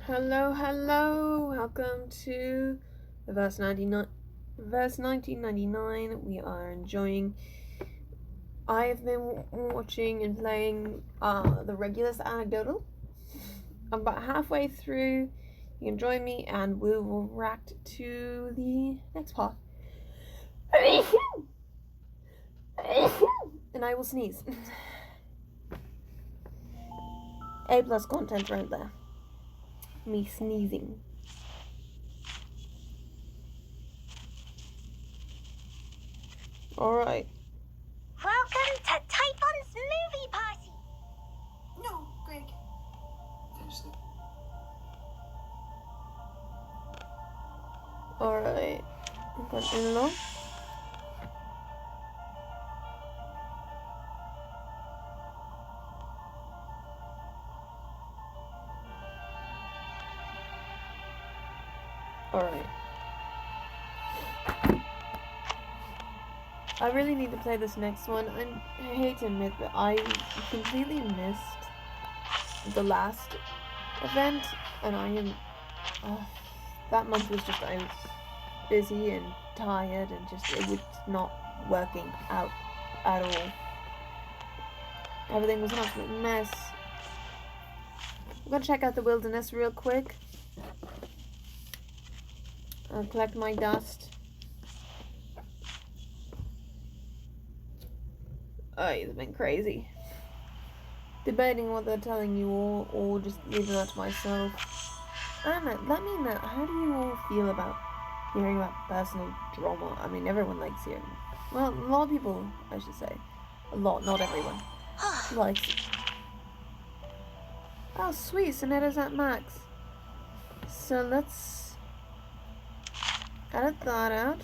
Hello, hello. Welcome to the verse 1999. We are enjoying. I have been watching and playing the Regulus Anacdotyle. I'm about halfway through. You can join me, and we will react to the next part. And I will sneeze. A+ content right there. Me sneezing. Alright. Welcome to Typhon's movie party! No, Greg. Finish it. Alright. Got in-law. Alright. I really need to play this next one. I hate to admit that I completely missed the last event, and I am. That month was just, I was busy and tired, and just, it was not working out at all. Everything was an absolute mess. I'm gonna check out the wilderness real quick. I'll collect my dust. Oh, it's been crazy. Debating what they're telling you all, or just leaving that to myself. Anna, let me know, how do you all feel about hearing about personal drama? I mean, everyone likes hearing. Well, a lot of people, I should say. A lot, not everyone. Likes it. Oh, sweet, Sonetta's at max. So let's edit that out.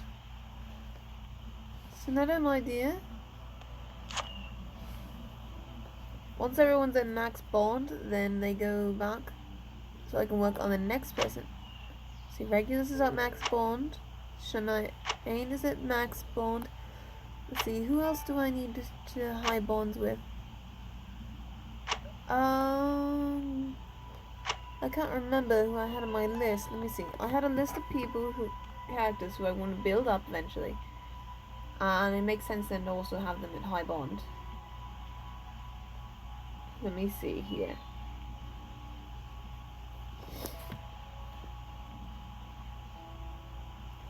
Sonetta, my dear. Once everyone's at max bond, then they go back, so I can work on the next person. See, Regulus is at max bond. Shania Ain is at max bond. Let's see, who else do I need to high bonds with? I can't remember who I had on my list. Let me see. I had a list of characters who I want to build up eventually. And it makes sense then to also have them in high bond. Let me see here.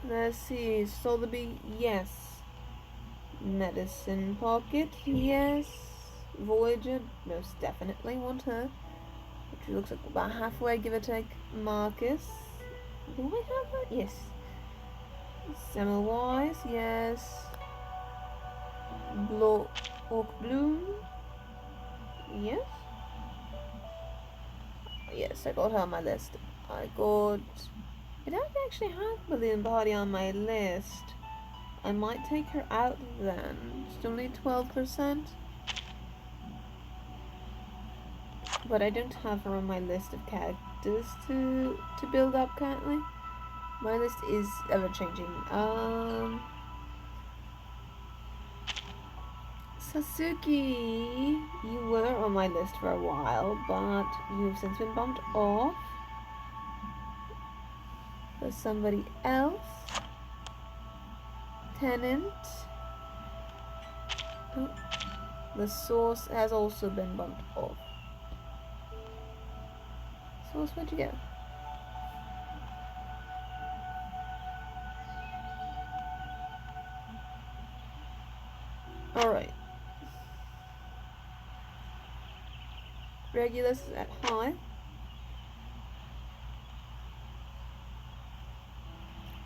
Let's see. Sotheby, yes. Medicine Pocket, yes. Voyager, most definitely want her. Which looks like about halfway, give or take. Marcus. Do I have her? Yes. Semmelweis, yes. Orc Bloom. Yes. Yes, I got her on my list. I don't actually have Balloon Party on my list. I might take her out then. Still need 12%. But I don't have her on my list of characters to build up currently. My list is ever changing. Sasuke, you were on my list for a while, but you've since been bumped off for somebody else. Tenant. Oh, the Source has also been bumped off. Source, where'd you go? Alright. Regulus is at high.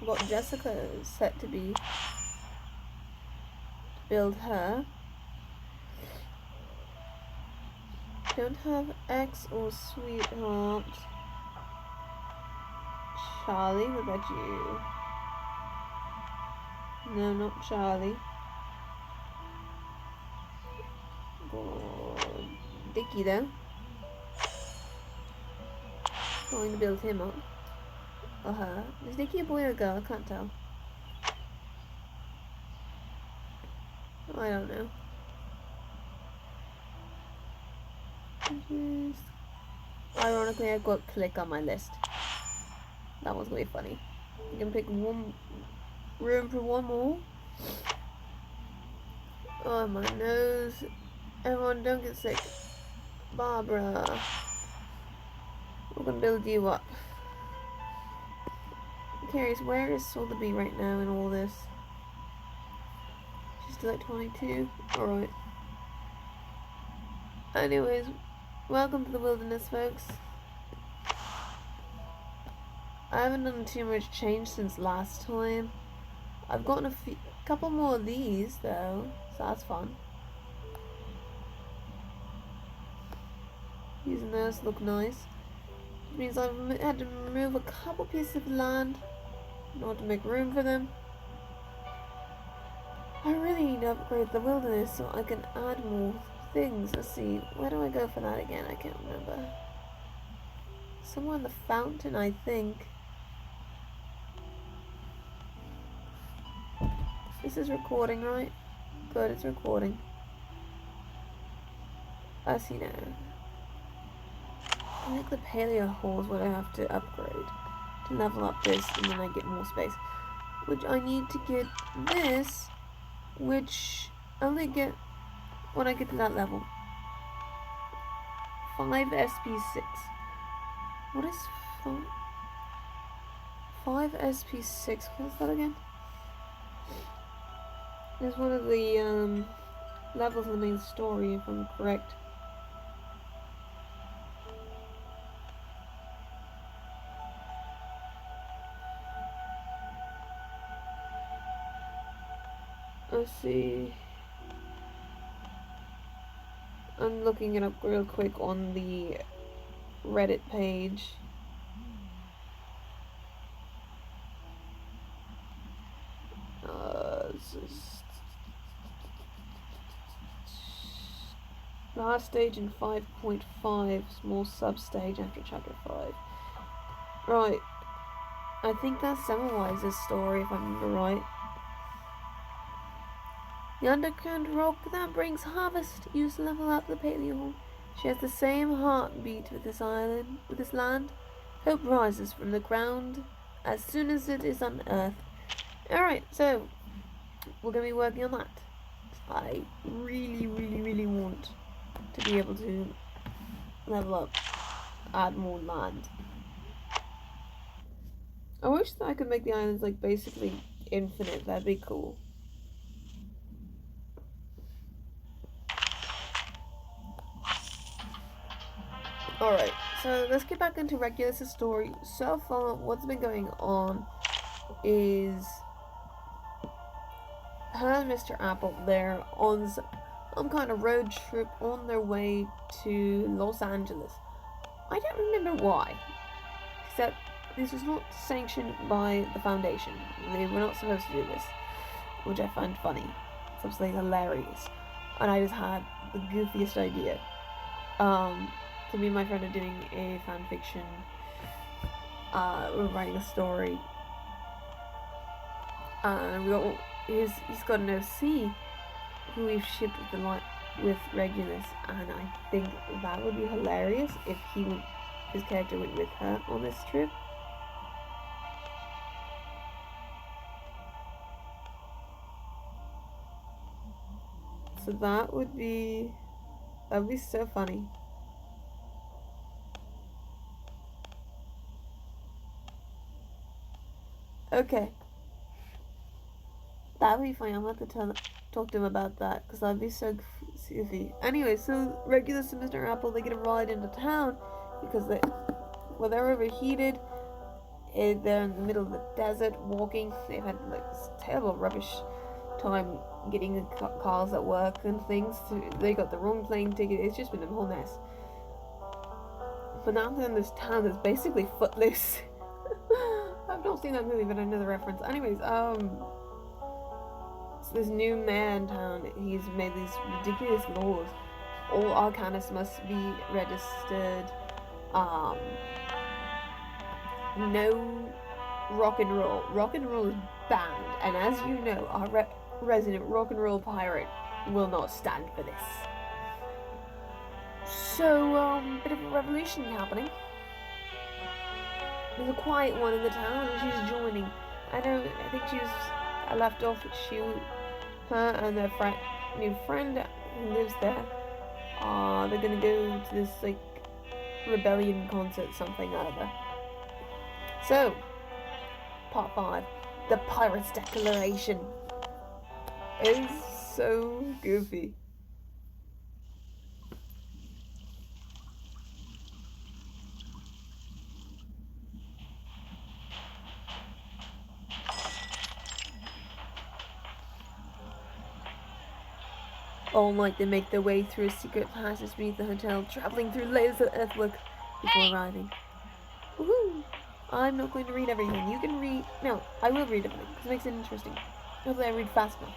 I've got Jessica set to build her. Don't have X or Sweetheart. Charlie, what about you? No, not Charlie. Dickie though. Going to build him up. Or her. Is Dickie a boy or a girl? I can't tell. I don't know. Ironically, I've got click on my list. That was gonna be funny. You can pick one room for one more. Oh, my nose. Everyone, don't get sick. Barbara. We're gonna build you up. I'm curious, where is Sotheby right now in all this? She's still at 22? Alright. Anyways, welcome to the wilderness, folks. I haven't done too much change since last time. I've gotten a couple more of these, though, so that's fun. These and those look nice. Which means I've had to remove a couple pieces of land in order to make room for them. I really need to upgrade the wilderness so I can add more things. Let's see, where do I go for that again? I can't remember. Somewhere in the fountain, I think. This is recording, right? Good, it's recording. I see now. I think the paleo hole is what I have to upgrade to level up this, and then I get more space. Which I need to get this, which I only get when I get to that level. 5 SP6. What is 5 SP6? What is that again? It's one of the levels in the main story, if I'm correct. Let's see. I'm looking it up real quick on the Reddit page. Last stage in 5.5, small sub-stage after chapter 5. Right. I think that's Semiwise's story, if I remember right. The underground rock that brings harvest used to level up the paleo. She has the same heartbeat with this island, with this land. Hope rises from the ground as soon as it is unearthed. Alright, so we're going to be working on that. I really want to be able to level up, add more land. I wish that I could make the islands like basically infinite. That'd be cool. Alright, so let's get back into Regulus' story. So far, what's been going on is her and Mr. Apple, they're on some kind of road trip on their way to Los Angeles. I don't remember why, except this was not sanctioned by the Foundation. They were not supposed to do this, which I find funny. It's absolutely hilarious. And I just had the goofiest idea. So me and my friend are doing a fan fiction. We're writing a story. He's got an OC who we've shipped with Regulus, and I think that would be hilarious if his character went with her on this trip. So that would be so funny. Okay. That would be fine. I'm going to talk to him about that, because that'd be so goofy. Anyway, so Regulus and Mr. Apple, they get a ride into town because they're overheated. They're in the middle of the desert walking. They've had like this terrible rubbish time getting the cars at work and things. They got the wrong plane ticket. It's just been a whole mess. But now they're in this town that's basically footloose. I've not seen that movie, but I know the reference. Anyways, so this new mayor in town, he's made these ridiculous laws. All arcanists must be registered. No rock and roll. Rock and roll is banned, and as you know, our resident rock and roll pirate will not stand for this. So, bit of a revolution happening. There's a quiet one in the town, and she's joining. I think I left off with her and their new friend who lives there. They're gonna go to this, like, rebellion concert, something or other. So, part 5. The Pirate's Declaration. It's so goofy. All night they make their way through secret passages beneath the hotel, traveling through layers of earthwork before arriving. Woohoo! I'm not going to read everything. You can read. No, I will read everything because it makes it interesting. Hopefully, I read fast enough.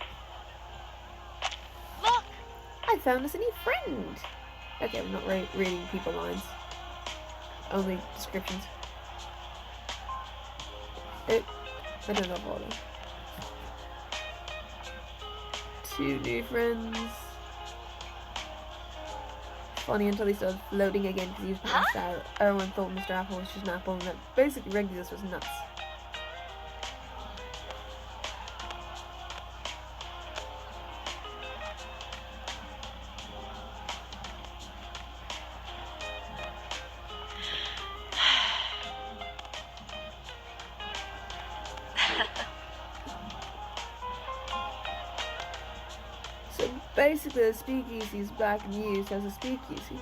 Look! I found us a new friend! Okay, I'm not reading people lines. Only descriptions. I don't know order. 2 new friends. Funny until he started floating again because he was passed out. Everyone thought Mr. Apple was just an apple and that basically Regulus was nuts. So basically the speakeasy is back in use as a speakeasy.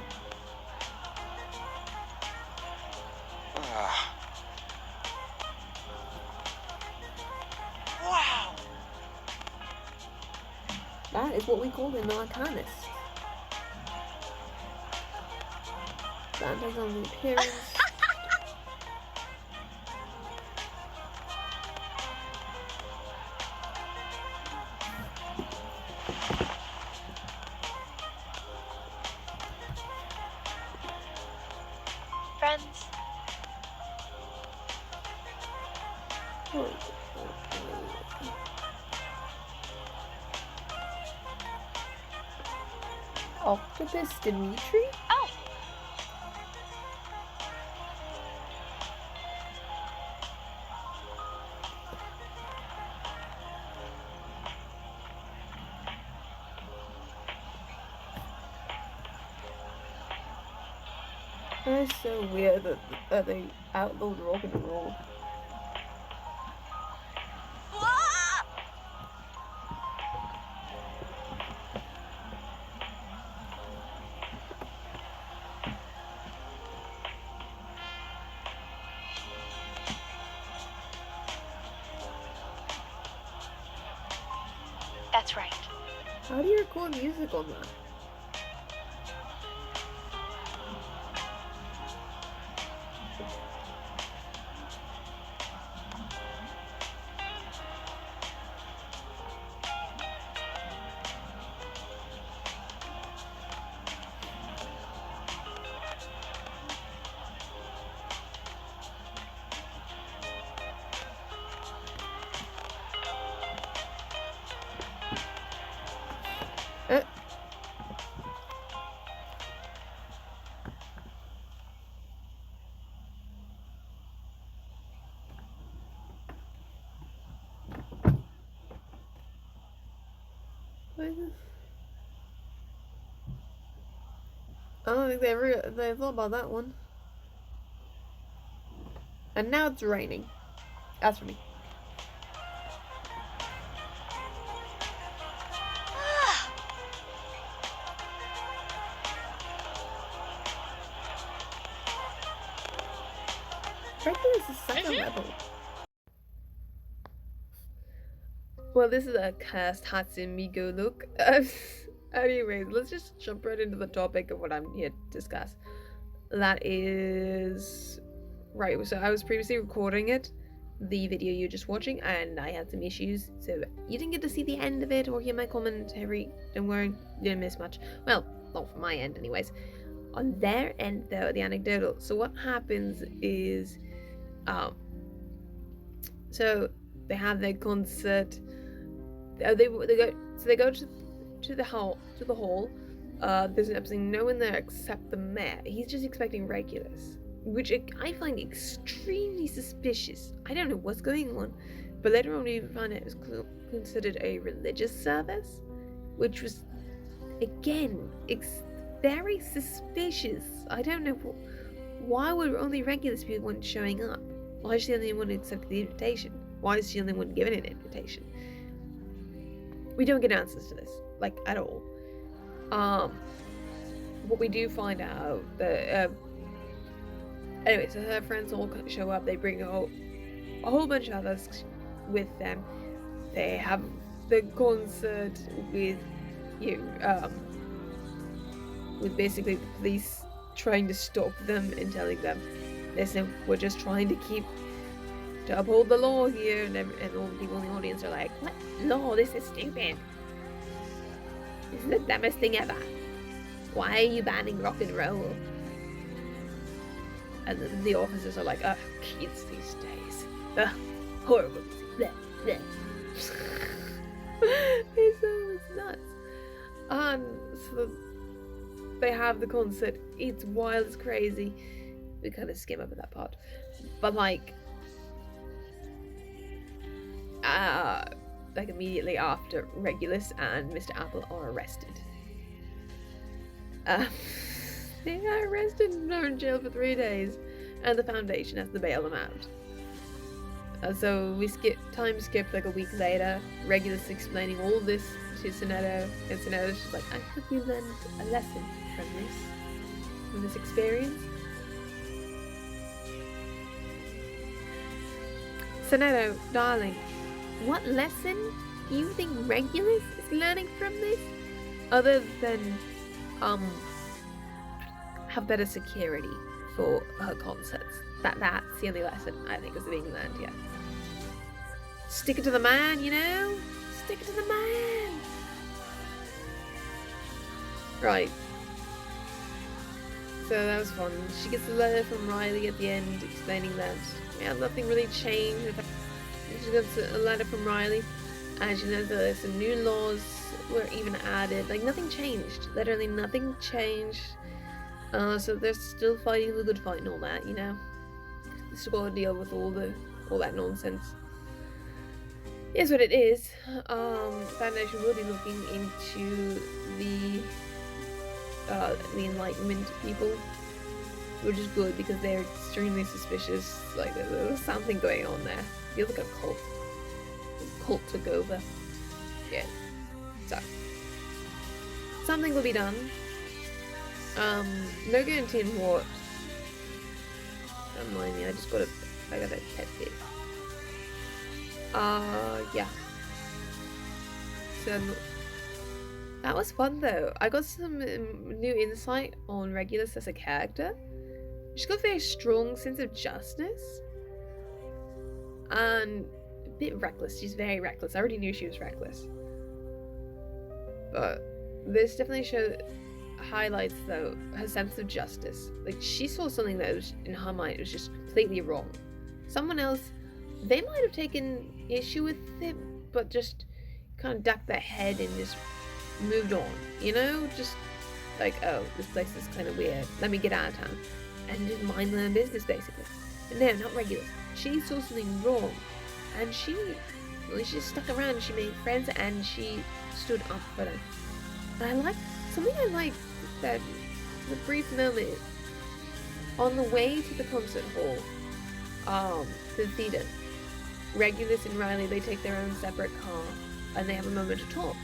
Wow! That is what we call an arcanist. That takes on the appearance. Friends. Octopus Dimitri? Oh! It's so weird that they outlawed rock and roll. That's right. How do you record music on that? I don't think they thought about that one. And now it's raining. As for me. Regulus is such a rebel. Well, this is a cursed Hatsune Miku look. Anyways, let's just jump right into the topic of what I'm here to discuss. That is... Right, so I was previously recording the video you're just watching, and I had some issues, so you didn't get to see the end of it or hear my commentary. Don't worry, you didn't miss much. Well, not from my end anyways. On their end though, the anecdotal. So what happens is, so they have their concert. They go to the hall, There's absolutely no one there except the mayor. He's just expecting Regulus, which I find extremely suspicious. I don't know what's going on, but later on we find out it was considered a religious service, which was, again, very suspicious. I don't know why would only Regulus be the one showing up? Why is she the only one accepting the invitation? Why is she the only one giving an invitation? We don't get answers to this, like, at all. What we do find out that anyway, so her friends all show up. They bring a whole bunch of others with them. They have the concert with with basically the police trying to stop them and telling them, listen, we're just trying to uphold the law here, and all the people in the audience are like, what law? This is stupid. This is the dumbest thing ever. Why are you banning rock and roll? And the officers are like, ugh, kids these days. Ugh, horrible. Bleh, bleh. It's nuts. So they have the concert. It's wild, it's crazy. We kind of skim over that part. But like immediately after, Regulus and Mr. Apple are arrested. They are arrested and are in jail for 3 days, and the Foundation has to bail them out. So we skip like a week later. Regulus explaining all this to Sonetto, and Sonetto's just like, I hope you learned a lesson from this experience. Sonetto, darling, what lesson do you think Regulus is learning from this? Other than, have better security for her concerts. That's the only lesson I think is being learned here. Stick it to the man, you know? Stick it to the man! Right. So that was fun. She gets a letter from Riley at the end explaining that nothing really changed. She gets a letter from Riley and she knows that some new laws were even added. Like, nothing changed. Literally nothing changed. So they're still fighting the good fight and all that, you know? They still gotta deal with all that nonsense. Here's what it is. Foundation will be looking into the Enlightenment people, which is good because they're extremely suspicious. Like, there's something going on there. Feels like a cult. A cult took over. Yeah. So something will be done. No guarantee in what. Don't mind me, I got a pet peeve. Yeah. So that was fun though. I got some new insight on Regulus as a character. She's got a very strong sense of justice. And a bit reckless. She's very reckless. I already knew she was reckless. But this definitely highlights though her sense of justice. Like, she saw something that was in her mind was just completely wrong. Someone else, they might have taken issue with it, but just kind of ducked their head and just moved on, you know? Just like, oh, this place is kind of weird, let me get out of town, and just mind their own business basically. But no, not Regulus. She saw something wrong, and she just stuck around. She made friends and she stood up for them. And I like that the brief moment on the way to the concert hall, to the theater, Regulus and Riley, they take their own separate car and they have a moment to talk.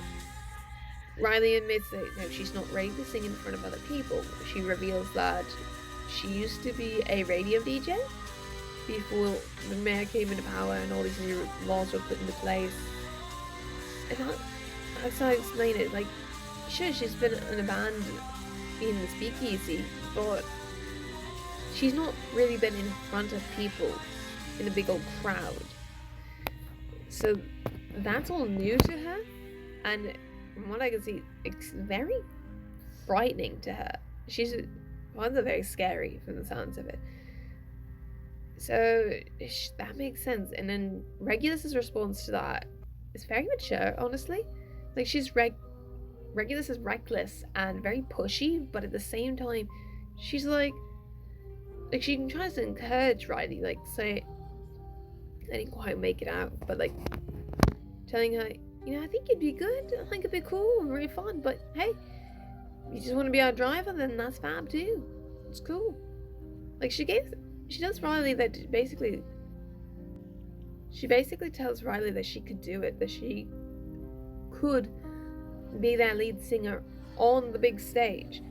Riley admits that she's not ready to sing in front of other people. She reveals that she used to be a radio DJ before the mayor came into power and all these new laws were put into place. And that's how I explain it. Like, sure, she's been in a band in the speakeasy, but she's not really been in front of people in a big old crowd. So that's all new to her, and from what I can see, it's very frightening to her. She's finds it very scary from the sounds of it. So that makes sense. And then Regulus's response to that is very mature, honestly. Like, she's Regulus is reckless and very pushy, but at the same time, she's like she tries to encourage Riley, like say, I didn't quite make it out, but like telling her, I think you'd be good. I think it'd be cool and really fun. But hey, you just want to be our driver, then that's fab too. It's cool. Like she does Riley that she basically tells Riley that she could do it, that she could be that lead singer on the big stage.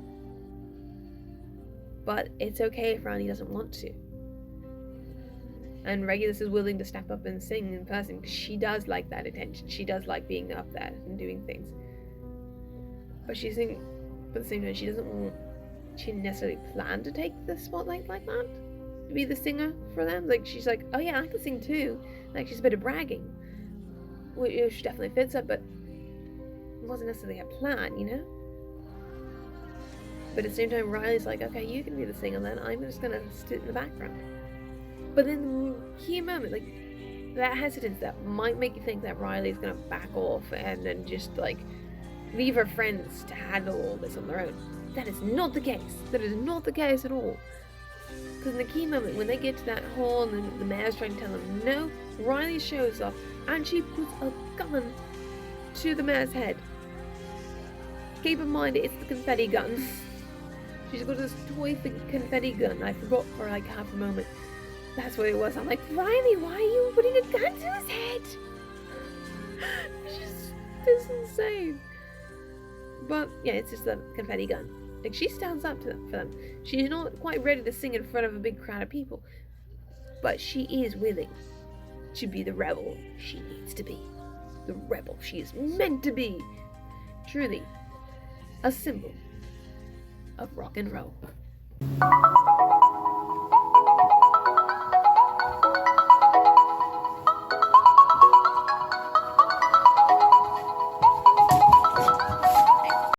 But it's okay if Riley doesn't want to. And Regulus is willing to step up and sing in person because she does like that attention. She does like being up there and doing things. But at the same time, she didn't necessarily plan to take the spotlight like that, to be the singer for them. Like, she's like, oh yeah, I can sing too. Like, she's a bit of bragging, which definitely fits her, but it wasn't necessarily her plan, But at the same time, Riley's like, okay, you can be the singer then. I'm just gonna sit in the background. But in the key moment, like, that hesitance that might make you think that Riley's gonna back off and then just, like, leave her friends to handle all this on their own. That is not the case. That is not the case at all. Because in the key moment, when they get to that hall and the mayor's trying to tell them no, Riley shows up and she puts a gun to the mayor's head. Keep in mind, it's the confetti gun. She's got this toy confetti gun. I forgot for like half a moment. That's what it was. I'm like, Riley, why are you putting a gun to his head? It's insane. But yeah, it's just a confetti gun. Like, she stands up for them. She's not quite ready to sing in front of a big crowd of people, but she is willing to be the rebel she needs to be. The rebel she is meant to be. Truly, a symbol of rock and roll.